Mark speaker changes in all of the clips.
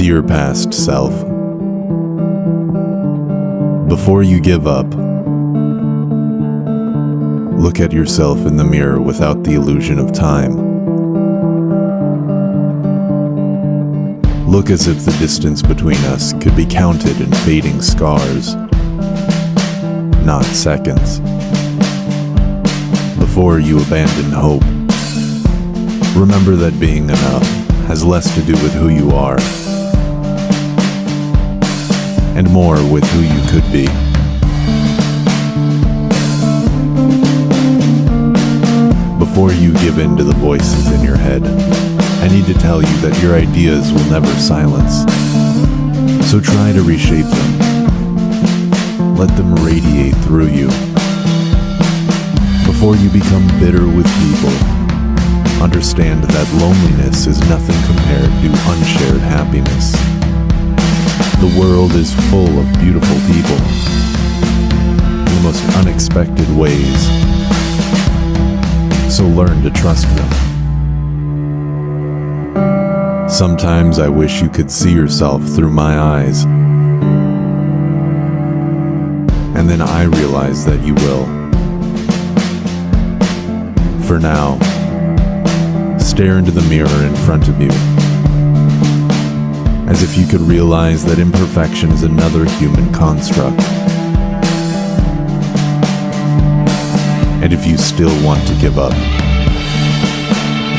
Speaker 1: Dear past self, before you give up, look at yourself in the mirror without the illusion of time. Look as if the distance between us could be counted in fading scars, not seconds. Before you abandon hope, remember that being enough has less to do with who you are and more with who you could be. Before you give in to the voices in your head, I need to tell you that your ideas will never silence. So try to reshape them. Let them radiate through you. Before you become bitter with people, understand that loneliness is nothing compared to unshared happiness. The world is full of beautiful people in the most unexpected ways. So learn to trust them. Sometimes I wish you could see yourself through my eyes. And then I realize that you will. For now, stare into the mirror in front of you, as if you could realize that imperfection is another human construct. And if you still want to give up,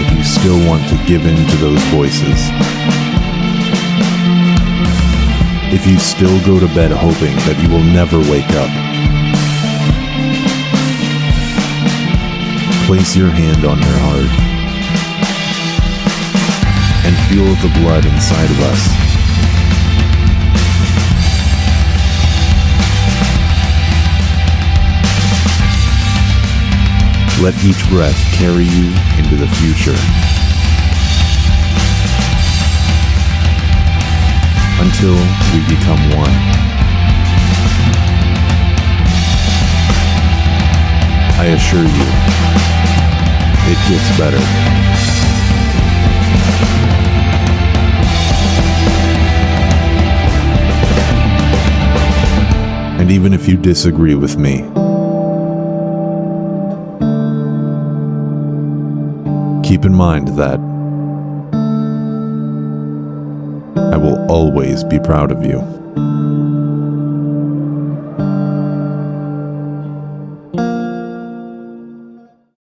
Speaker 1: if you still want to give in to those voices, if you still go to bed hoping that you will never wake up, place your hand on your heart and feel the blood inside of us. Let each breath carry you into the future, until we become one. I assure you, it gets better. And even if you disagree with me, keep in mind that I will always be proud of you.